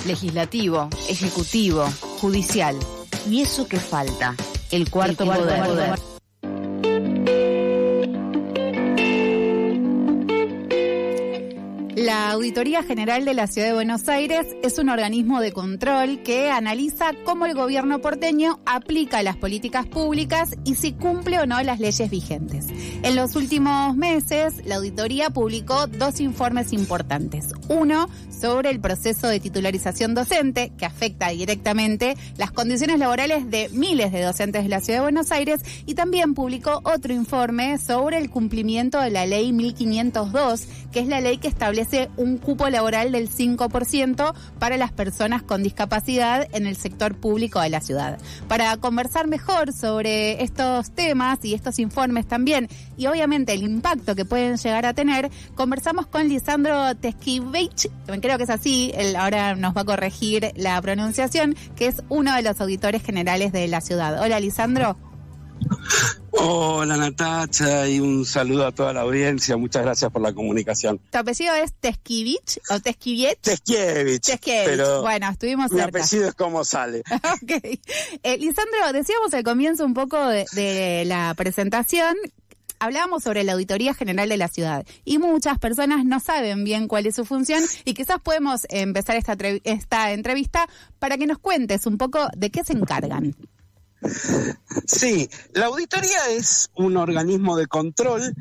Legislativo, ejecutivo, judicial. ¿Y eso qué falta? El cuarto poder. La Auditoría General de la Ciudad de Buenos Aires es un organismo de control que analiza cómo el gobierno porteño aplica las políticas públicas y si cumple o no las leyes vigentes. En los últimos meses, la auditoría publicó 2 informes importantes. Uno sobre el proceso de titularización docente, que afecta directamente las condiciones laborales de miles de docentes de la Ciudad de Buenos Aires, y también publicó otro informe sobre el cumplimiento de la Ley 1502, que es la ley que establece un cupo laboral del 5% para las personas con discapacidad en el sector público de la ciudad. Para conversar mejor sobre estos temas y estos informes también, y obviamente el impacto que pueden llegar a tener, conversamos con Lisandro Teskivich, creo que es así, él ahora nos va a corregir la pronunciación, que es uno de los auditores generales de la ciudad. Hola, Lisandro. Hola, Natacha, y un saludo a toda la audiencia. Muchas gracias por la comunicación. ¿Tu apellido es Teskivich o Teskiviech? Teskievich, pero bueno, estuvimos mi cerca. apellido es como sale. Ok. Lisandro, decíamos al comienzo un poco de la presentación. Hablábamos sobre la Auditoría General de la Ciudad y muchas personas no saben bien cuál es su función y quizás podemos empezar esta entrevista para que nos cuentes un poco de qué se encargan. Sí, la auditoría es un organismo de control.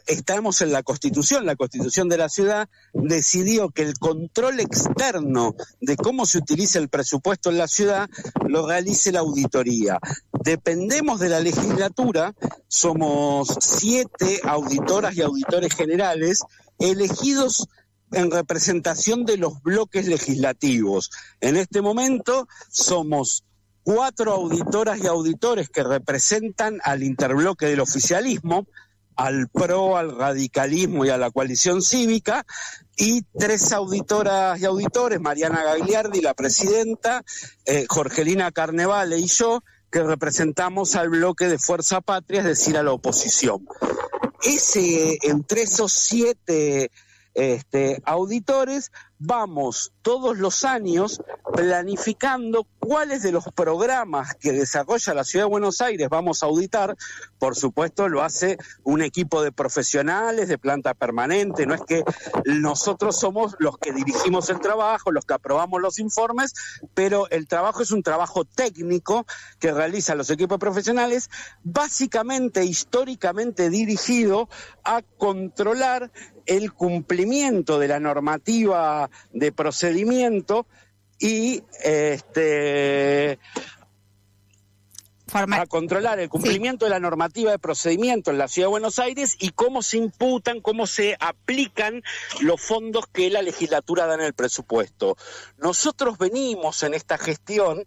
Estamos en la Constitución de la ciudad decidió que el control externo de cómo se utiliza el presupuesto en la ciudad lo realice la auditoría. Dependemos de la legislatura, somos 7 auditoras y auditores generales elegidos en representación de los bloques legislativos. En este momento somos 4 auditoras y auditores que representan al interbloque del oficialismo, al PRO, al radicalismo y a la coalición cívica, y 3 auditoras y auditores, Mariana Gagliardi, la presidenta, Jorgelina Carnevale y yo, que representamos al bloque de Fuerza Patria, es decir, a la oposición. Entre esos 7 auditores, vamos todos los años planificando cuáles de los programas que desarrolla la Ciudad de Buenos Aires vamos a auditar. Por supuesto, lo hace un equipo de profesionales de planta permanente, no es que nosotros somos los que dirigimos el trabajo, los que aprobamos los informes, pero el trabajo es un trabajo técnico que realizan los equipos profesionales, básicamente, históricamente dirigido a controlar el cumplimiento de la normativa de procedimiento y a controlar el cumplimiento de la normativa de procedimiento en la Ciudad de Buenos Aires y cómo se imputan, cómo se aplican los fondos que la legislatura da en el presupuesto. Nosotros venimos en esta gestión,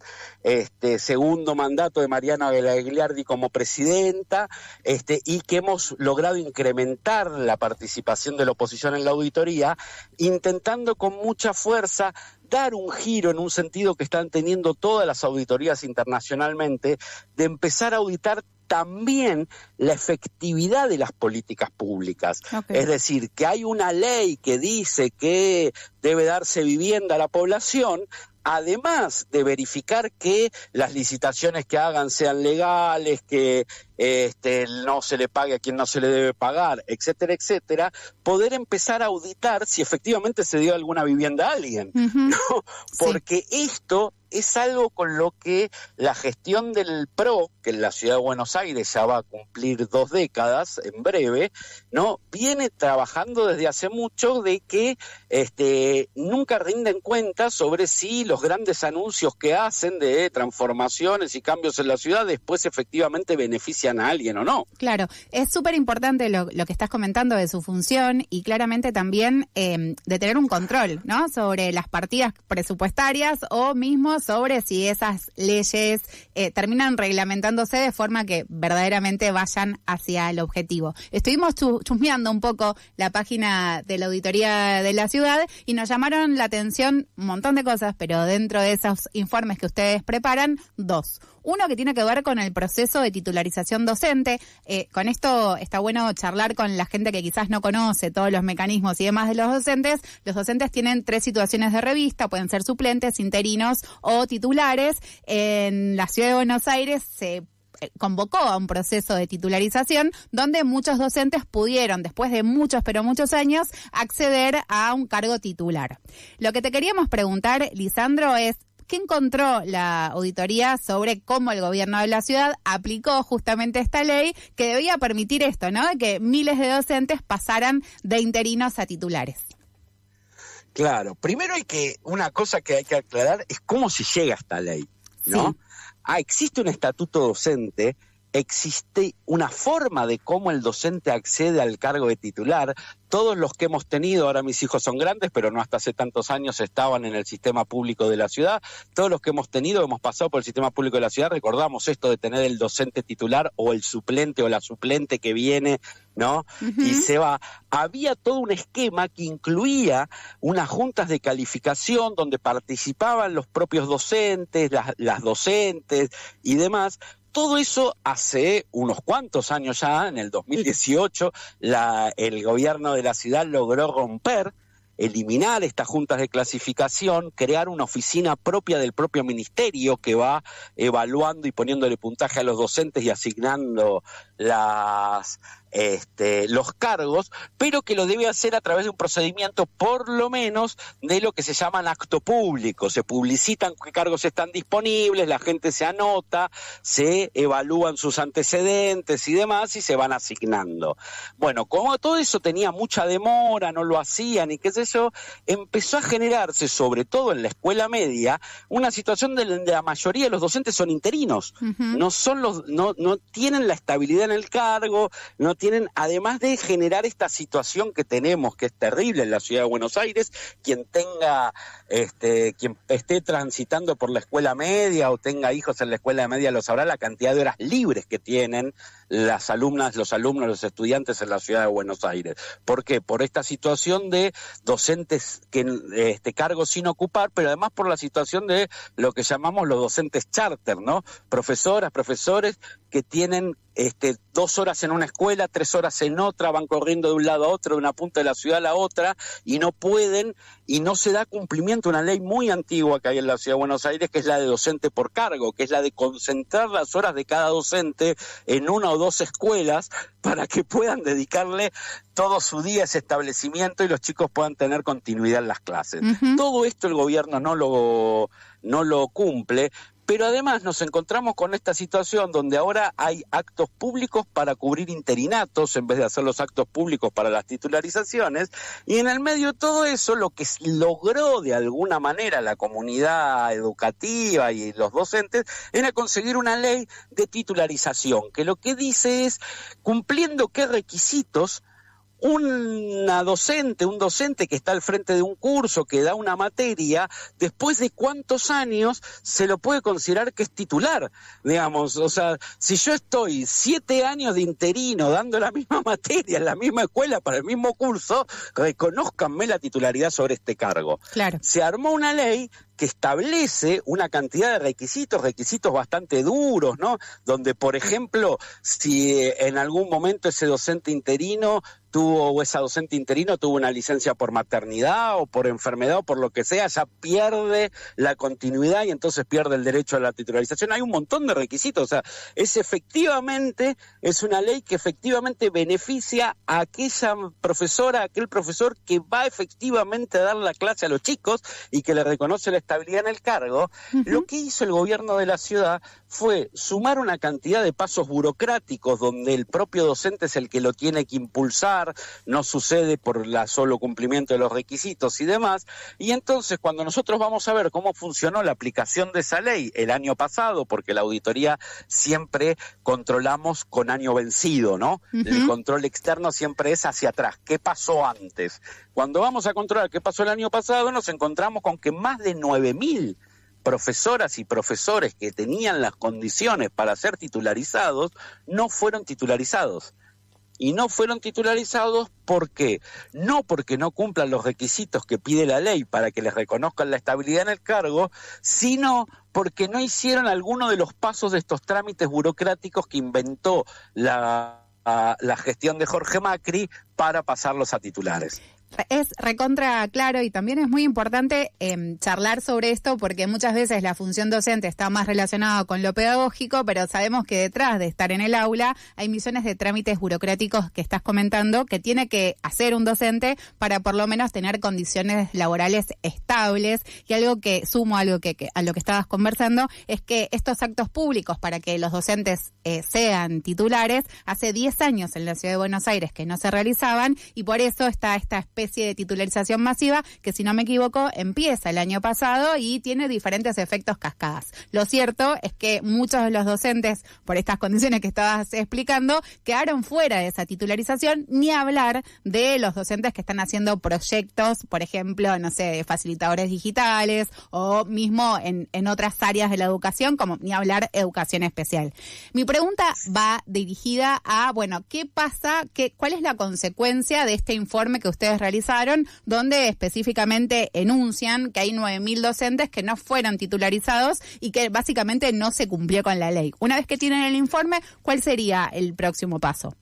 segundo mandato de Mariana Gagliardi como presidenta, y que hemos logrado incrementar la participación de la oposición en la auditoría, intentando con mucha fuerza dar un giro en un sentido que están teniendo todas las auditorías internacionalmente, de empezar a auditar también la efectividad de las políticas públicas. Okay. Es decir, que hay una ley que dice que debe darse vivienda a la población, además de verificar que las licitaciones que hagan sean legales, que no se le pague a quien no se le debe pagar, etcétera, etcétera, poder empezar a auditar si efectivamente se dio alguna vivienda a alguien, ¿no? Porque esto es algo con lo que la gestión del PRO, que en la Ciudad de Buenos Aires ya va a cumplir 2 décadas en breve, ¿no? Viene trabajando desde hace mucho de que nunca rinden cuenta sobre si los grandes anuncios que hacen de transformaciones y cambios en la ciudad después efectivamente benefician a alguien o no. Claro, es súper importante lo que estás comentando de su función y claramente también de tener un control, ¿no? Sobre las partidas presupuestarias o mismo sobre si esas leyes terminan reglamentándose de forma que verdaderamente vayan hacia el objetivo. Estuvimos chusmeando un poco la página de la Auditoría de la Ciudad y nos llamaron la atención un montón de cosas, pero dentro de esos informes que ustedes preparan, 2. Uno que tiene que ver con el proceso de titularización docente. Con esto está bueno charlar con la gente que quizás no conoce todos los mecanismos y demás de los docentes. Los docentes tienen 3 situaciones de revista, pueden ser suplentes, interinos o titulares. En la Ciudad de Buenos Aires se convocó a un proceso de titularización donde muchos docentes pudieron, después de muchos años, acceder a un cargo titular. Lo que te queríamos preguntar, Lisandro, es ¿qué encontró la auditoría sobre cómo el gobierno de la ciudad aplicó justamente esta ley que debía permitir esto, ¿no? De que miles de docentes pasaran de interinos a titulares. Claro, primero una cosa que hay que aclarar es cómo se llega a esta ley, ¿no? Sí. Existe un estatuto docente, existe una forma de cómo el docente accede al cargo de titular. Todos los que hemos tenido, ahora mis hijos son grandes, pero no hasta hace tantos años estaban en el sistema público de la ciudad, todos los que hemos tenido, hemos pasado por el sistema público de la ciudad, recordamos esto de tener el docente titular o el suplente o la suplente que viene, ¿no? Uh-huh. Y se va. Había todo un esquema que incluía unas juntas de calificación donde participaban los propios docentes, las docentes y demás. Todo eso hace unos cuantos años ya, en el 2018, el gobierno de la ciudad logró romper, eliminar estas juntas de clasificación, crear una oficina propia del propio ministerio que va evaluando y poniéndole puntaje a los docentes y asignando los cargos, pero que lo debe hacer a través de un procedimiento por lo menos de lo que se llaman acto público. Se publicitan qué cargos están disponibles, la gente se anota, se evalúan sus antecedentes y demás y se van asignando. Bueno, como todo eso tenía mucha demora, no lo hacían y qué sé yo, empezó a generarse, sobre todo en la escuela media, una situación donde la mayoría de los docentes son interinos. Uh-huh. No tienen la estabilidad en el cargo, no tienen, además de generar esta situación que tenemos, que es terrible en la ciudad de Buenos Aires, quien esté transitando por la escuela media o tenga hijos en la escuela media lo sabrá, la cantidad de horas libres que tienen las alumnas, los alumnos, los estudiantes en la ciudad de Buenos Aires. ¿Por qué? Por esta situación de docentes cargos sin ocupar, pero además por la situación de lo que llamamos los docentes charter, ¿no? Profesoras, profesores que tienen 2 horas en una escuela, 3 horas en otra, van corriendo de un lado a otro, de una punta de la ciudad a la otra, y no pueden, y no se da cumplimiento a una ley muy antigua que hay en la ciudad de Buenos Aires, que es la de docente por cargo, que es la de concentrar las horas de cada docente en 1 o 2 escuelas para que puedan dedicarle todo su día a ese establecimiento y los chicos puedan tener continuidad en las clases. Uh-huh. Todo esto el gobierno no lo cumple. Pero además nos encontramos con esta situación donde ahora hay actos públicos para cubrir interinatos en vez de hacer los actos públicos para las titularizaciones, y en el medio de todo eso lo que logró de alguna manera la comunidad educativa y los docentes era conseguir una ley de titularización que lo que dice es cumpliendo qué requisitos un docente que está al frente de un curso, que da una materia, después de cuántos años se lo puede considerar que es titular, digamos. O sea, si yo estoy 7 años de interino dando la misma materia en la misma escuela para el mismo curso, reconózcanme la titularidad sobre este cargo. Claro. Se armó una ley que establece una cantidad de requisitos bastante duros, ¿no? Donde, por ejemplo, si en algún momento ese docente interino tuvo una licencia por maternidad o por enfermedad o por lo que sea, ya pierde la continuidad y entonces pierde el derecho a la titularización. Hay un montón de requisitos, o sea, es una ley que efectivamente beneficia a aquella profesora, a aquel profesor que va efectivamente a dar la clase a los chicos y que le reconoce la estabilidad en el cargo. Uh-huh. Lo que hizo el gobierno de la ciudad fue sumar una cantidad de pasos burocráticos donde el propio docente es el que lo tiene que impulsar, no sucede por el solo cumplimiento de los requisitos y demás, y entonces cuando nosotros vamos a ver cómo funcionó la aplicación de esa ley el año pasado, porque la auditoría siempre controlamos con año vencido, ¿no? Uh-huh. El control externo siempre es hacia atrás, ¿qué pasó antes? Cuando vamos a controlar qué pasó el año pasado, nos encontramos con que más de 9.000 profesoras y profesores que tenían las condiciones para ser titularizados no fueron titularizados. y no fueron titularizados. ¿Por qué? No porque no cumplan los requisitos que pide la ley para que les reconozcan la estabilidad en el cargo, sino porque no hicieron alguno de los pasos de estos trámites burocráticos que inventó la gestión de Jorge Macri para pasarlos a titulares. Es recontra claro y también es muy importante charlar sobre esto porque muchas veces la función docente está más relacionada con lo pedagógico, pero sabemos que detrás de estar en el aula hay millones de trámites burocráticos que estás comentando que tiene que hacer un docente para por lo menos tener condiciones laborales estables. Y algo que sumo a lo que estabas conversando es que estos actos públicos para que los docentes sean titulares, hace 10 años en la Ciudad de Buenos Aires que no se realizaban y por eso está esta especie de titularización masiva que, si no me equivoco, empieza el año pasado y tiene diferentes efectos cascadas. Lo cierto es que muchos de los docentes, por estas condiciones que estabas explicando, quedaron fuera de esa titularización, ni hablar de los docentes que están haciendo proyectos, por ejemplo, no sé, de facilitadores digitales o mismo en otras áreas de la educación, como ni hablar educación especial. Mi pregunta va dirigida a, bueno, ¿qué pasa? ¿Cuál es la consecuencia de este informe que ustedes realizaron, donde específicamente enuncian que hay 9.000 docentes que no fueron titularizados y que básicamente no se cumplió con la ley? Una vez que tienen el informe, ¿cuál sería el próximo paso?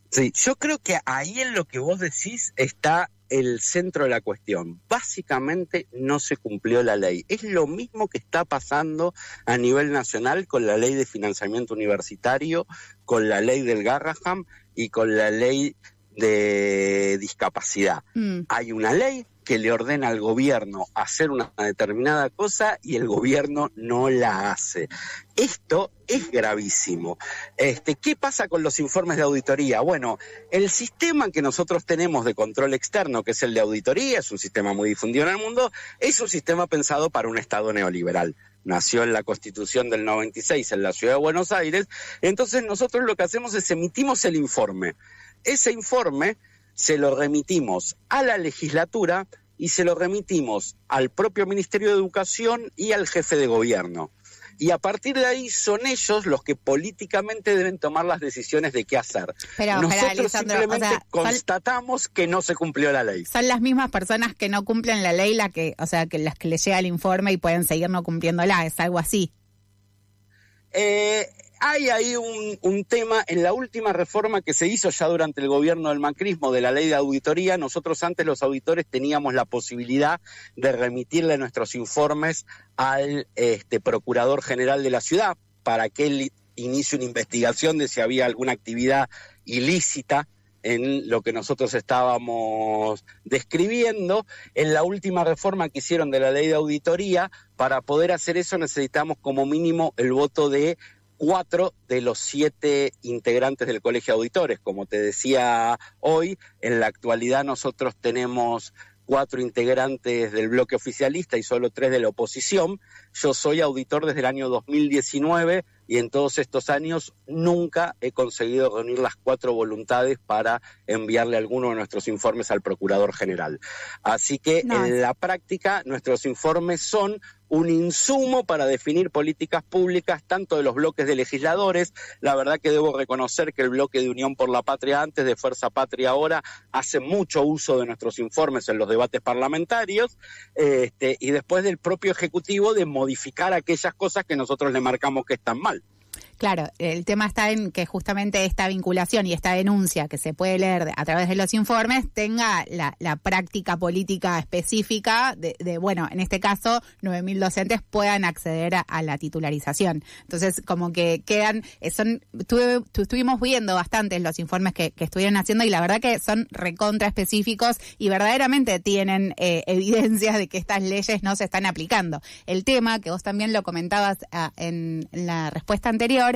Sí, yo creo que ahí en lo que vos decís está el centro de la cuestión. Básicamente no se cumplió la ley. Es lo mismo que está pasando a nivel nacional con la ley de financiamiento universitario, con la ley del Garraham y con la ley de discapacidad. Hay una ley que le ordena al gobierno hacer una determinada cosa y el gobierno no la hace. Esto es gravísimo. ¿Qué pasa con los informes de auditoría? Bueno, el sistema que nosotros tenemos de control externo, que es el de auditoría, es un sistema muy difundido en el mundo, es un sistema pensado para un Estado neoliberal. Nació en la Constitución del 96 en la Ciudad de Buenos Aires. Entonces nosotros lo que hacemos es emitimos el informe. Ese informe se lo remitimos a la legislatura y se lo remitimos al propio Ministerio de Educación y al jefe de gobierno. Y a partir de ahí son ellos los que políticamente deben tomar las decisiones de qué hacer. Pero, nosotros simplemente constatamos que no se cumplió la ley. ¿Son las mismas personas que no cumplen la ley las que les llega el informe y pueden seguir no cumpliéndola? ¿Es algo así? Hay ahí un tema en la última reforma que se hizo ya durante el gobierno del macrismo de la ley de auditoría. Nosotros antes los auditores teníamos la posibilidad de remitirle nuestros informes al procurador general de la ciudad para que él inicie una investigación de si había alguna actividad ilícita en lo que nosotros estábamos describiendo. En la última reforma que hicieron de la ley de auditoría, para poder hacer eso necesitamos como mínimo el voto de 4 de los 7 integrantes del Colegio de Auditores. Como te decía hoy, en la actualidad nosotros tenemos 4 integrantes del bloque oficialista y solo 3 de la oposición. Yo soy auditor desde el año 2019 y en todos estos años nunca he conseguido reunir las 4 voluntades para enviarle alguno de nuestros informes al Procurador General. Así que en la práctica nuestros informes son un insumo para definir políticas públicas, tanto de los bloques de legisladores. La verdad que debo reconocer que el bloque de Unión por la Patria antes, de Fuerza Patria ahora, hace mucho uso de nuestros informes en los debates parlamentarios, y después del propio Ejecutivo de modificar aquellas cosas que nosotros le marcamos que están mal. Claro, el tema está en que justamente esta vinculación y esta denuncia que se puede leer a través de los informes tenga la práctica política específica de bueno, en este caso 9.000 docentes puedan acceder a la titularización. Entonces, como que quedan, estuvimos viendo bastantes los informes que estuvieron haciendo y la verdad que son recontra específicos y verdaderamente tienen evidencias de que estas leyes no se están aplicando. El tema, que vos también lo comentabas en la respuesta anterior,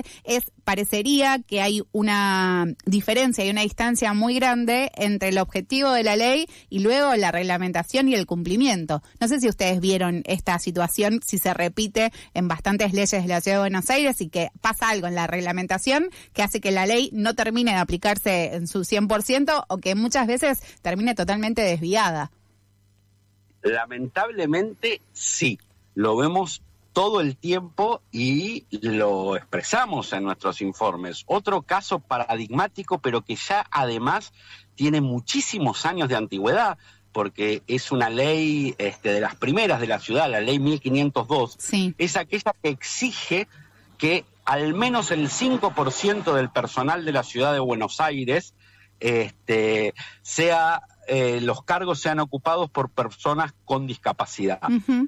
parecería que hay una diferencia y una distancia muy grande entre el objetivo de la ley y luego la reglamentación y el cumplimiento. No sé si ustedes vieron esta situación, si se repite en bastantes leyes de la Ciudad de Buenos Aires y que pasa algo en la reglamentación que hace que la ley no termine de aplicarse en su 100% o que muchas veces termine totalmente desviada. Lamentablemente sí, lo vemos todo el tiempo y lo expresamos en nuestros informes. Otro caso paradigmático, pero que ya además tiene muchísimos años de antigüedad, porque es una ley de las primeras de la ciudad, la ley 1502, sí. Es aquella que exige que al menos el 5% del personal de la ciudad de Buenos Aires los cargos sean ocupados por personas con discapacidad,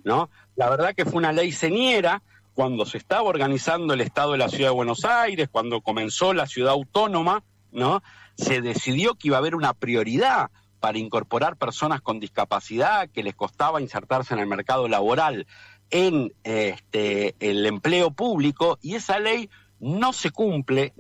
¿no? La verdad que fue una ley señera cuando se estaba organizando el Estado de la Ciudad de Buenos Aires, cuando comenzó la ciudad autónoma, ¿no? Se decidió que iba a haber una prioridad para incorporar personas con discapacidad, que les costaba insertarse en el mercado laboral, en el empleo público, y esa ley no se cumple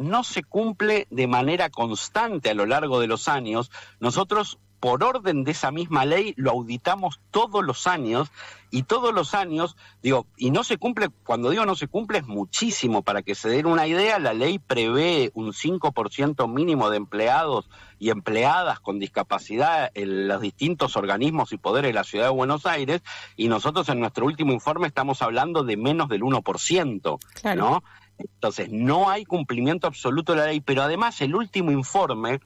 de manera constante a lo largo de los años. Nosotros, por orden de esa misma ley, lo auditamos todos los años, y todos los años, y no se cumple, cuando digo no se cumple es muchísimo. Para que se den una idea, la ley prevé un 5% mínimo de empleados y empleadas con discapacidad en los distintos organismos y poderes de la Ciudad de Buenos Aires, y nosotros en nuestro último informe estamos hablando de menos del 1%, claro. ¿No? Entonces, no hay cumplimiento absoluto de la ley, pero además el último informe,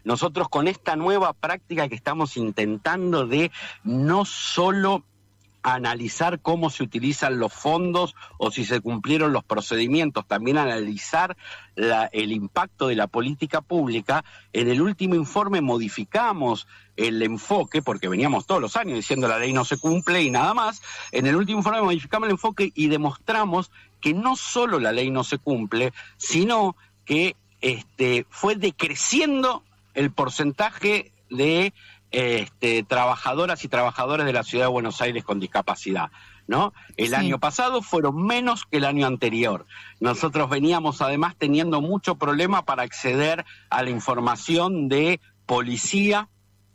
nosotros con esta nueva práctica que estamos intentando de no solo analizar cómo se utilizan los fondos o si se cumplieron los procedimientos, también analizar el impacto de la política pública, en el último informe modificamos el enfoque, porque veníamos todos los años diciendo la ley no se cumple y nada más. En el último informe modificamos el enfoque y demostramos que no solo la ley no se cumple, sino que fue decreciendo el porcentaje de trabajadoras y trabajadores de la Ciudad de Buenos Aires con discapacidad, ¿no? El año pasado fueron menos que el año anterior. Nosotros veníamos además teniendo mucho problema para acceder a la información de policía,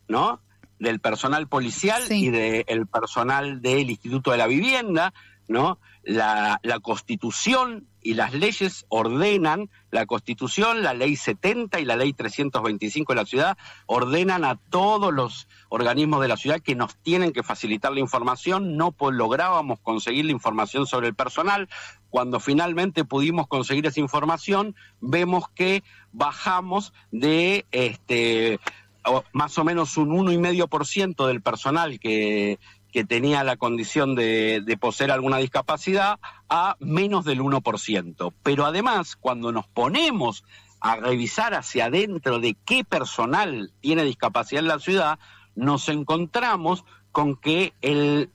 ¿no? Del personal policial y del personal del Instituto de la Vivienda, ¿no? La Constitución y las leyes ordenan, la Constitución, la Ley 70 y la Ley 325 de la ciudad ordenan a todos los organismos de la ciudad que nos tienen que facilitar la información. No lográbamos conseguir la información sobre el personal. Cuando finalmente pudimos conseguir esa información, vemos que bajamos de más o menos un 1,5% del personal que tenía la condición de poseer alguna discapacidad a menos del 1%. Pero además, cuando nos ponemos a revisar hacia adentro de qué personal tiene discapacidad en la ciudad, nos encontramos con que en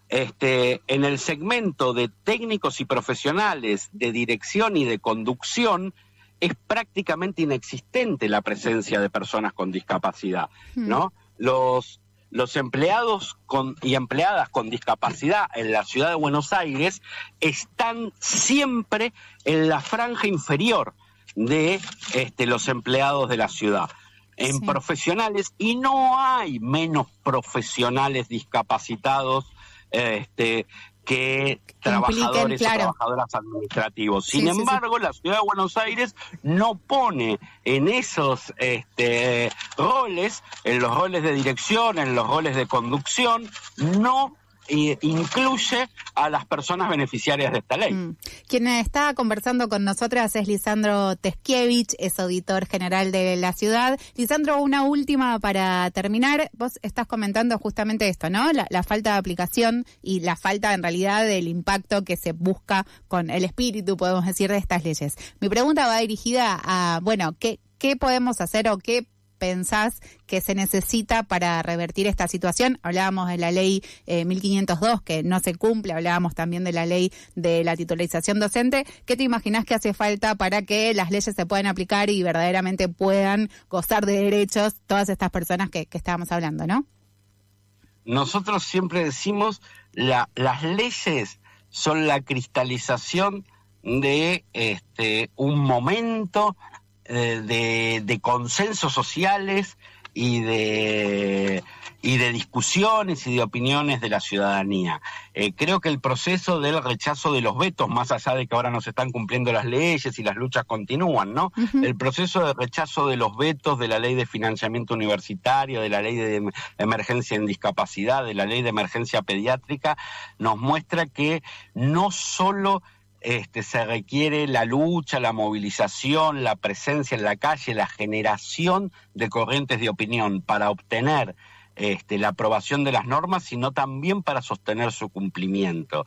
el segmento de técnicos y profesionales de dirección y de conducción es prácticamente inexistente la presencia de personas con discapacidad, ¿no? Los empleados y empleadas con discapacidad en la Ciudad de Buenos Aires están siempre en la franja inferior de los empleados de la ciudad, en profesionales, y no hay menos profesionales discapacitados que trabajadores o trabajadoras administrativos. Sin embargo, la Ciudad de Buenos Aires no pone en esos roles, en los roles de dirección, en los roles de conducción, no incluye a las personas beneficiarias de esta ley. Quien está conversando con nosotras es Lisandro Teskiewicz, es auditor general de la ciudad. Lisandro, una última para terminar. Vos estás comentando justamente esto, ¿no? La falta de aplicación y la falta en realidad del impacto que se busca con el espíritu, podemos decir, de estas leyes. Mi pregunta va dirigida a, bueno, ¿qué podemos hacer o qué pensás que se necesita para revertir esta situación? Hablábamos de la ley 1502 que no se cumple, hablábamos también de la ley de la titularización docente. ¿Qué te imaginás que hace falta para que las leyes se puedan aplicar y verdaderamente puedan gozar de derechos todas estas personas que estábamos hablando, ¿no? Nosotros siempre decimos las leyes son la cristalización de un momento de consensos sociales y de discusiones y de opiniones de la ciudadanía. Creo que el proceso del rechazo de los vetos, más allá de que ahora no se están cumpliendo las leyes y las luchas continúan, ¿no? Uh-huh. El proceso de rechazo de los vetos de la ley de financiamiento universitario, de la ley de emergencia en discapacidad, de la ley de emergencia pediátrica, nos muestra que no solo se requiere la lucha, la movilización, la presencia en la calle, la generación de corrientes de opinión para obtener la aprobación de las normas, sino también para sostener su cumplimiento.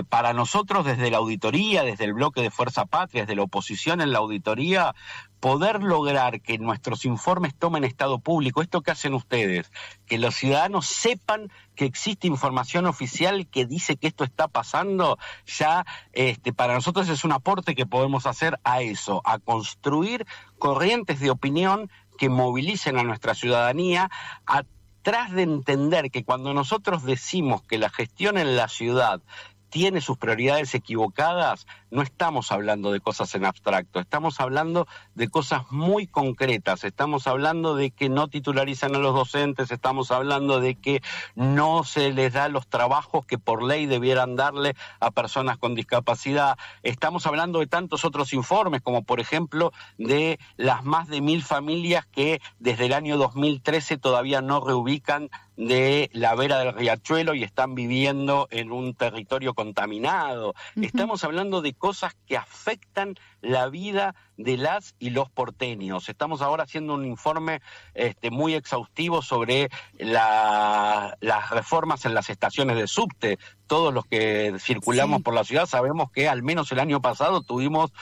Para nosotros, desde la auditoría, desde el bloque de Fuerza Patria, desde la oposición en la auditoría, poder lograr que nuestros informes tomen estado público, esto que hacen ustedes, que los ciudadanos sepan que existe información oficial que dice que esto está pasando, ya para nosotros es un aporte que podemos hacer a eso, a construir corrientes de opinión que movilicen a nuestra ciudadanía, tras de entender que cuando nosotros decimos que la gestión en la ciudad tiene sus prioridades equivocadas, no estamos hablando de cosas en abstracto, estamos hablando de cosas muy concretas, estamos hablando de que no titularizan a los docentes, estamos hablando de que no se les da los trabajos que por ley debieran darle a personas con discapacidad, estamos hablando de tantos otros informes, como por ejemplo de las más de 1.000 familias que desde el año 2013 todavía no reubican de la vera del riachuelo y están viviendo en un territorio contaminado. Uh-huh. Estamos hablando de cosas que afectan la vida de las y los porteños. Estamos ahora haciendo un informe muy exhaustivo sobre las reformas en las estaciones de subte. Todos los que circulamos por la ciudad sabemos que al menos el año pasado tuvimos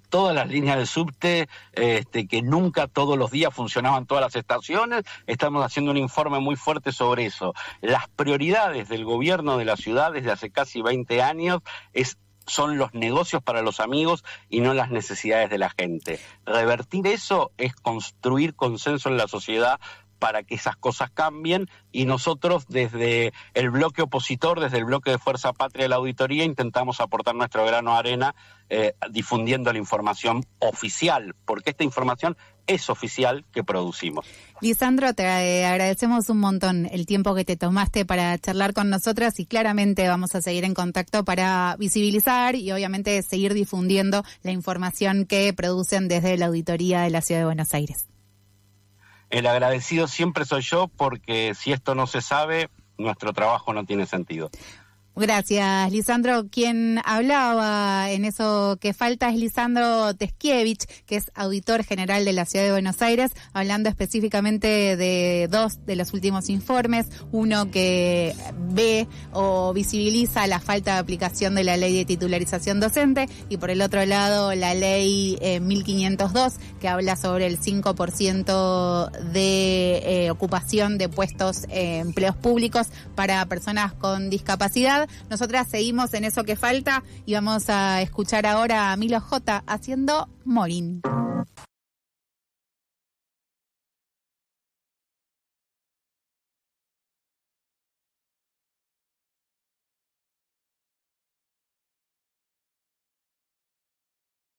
todas las líneas de subte, que nunca todos los días funcionaban todas las estaciones. Estamos haciendo un informe muy fuerte sobre eso. Las prioridades del gobierno de la ciudad desde hace casi 20 años son los negocios para los amigos y no las necesidades de la gente. Revertir eso es construir consenso en la sociedad para que esas cosas cambien, y nosotros desde el bloque opositor, desde el bloque de Fuerza Patria de la auditoría, intentamos aportar nuestro grano de arena difundiendo la información oficial, porque esta información es oficial que producimos. Lisandro, te agradecemos un montón el tiempo que te tomaste para charlar con nosotras, y claramente vamos a seguir en contacto para visibilizar y obviamente seguir difundiendo la información que producen desde la auditoría de la Ciudad de Buenos Aires. El agradecido siempre soy yo, porque si esto no se sabe, nuestro trabajo no tiene sentido. Gracias, Lisandro. Quien hablaba en eso que falta es Lisandro Teskiewicz, que es auditor general de la Ciudad de Buenos Aires, hablando específicamente de dos de los últimos informes, uno que ve o visibiliza la falta de aplicación de la ley de titularización docente, y por el otro lado la ley 1502, que habla sobre el 5% de ocupación de puestos empleos públicos para personas con discapacidad. Nosotras seguimos en eso que falta y vamos a escuchar ahora a Milo J haciendo Morín.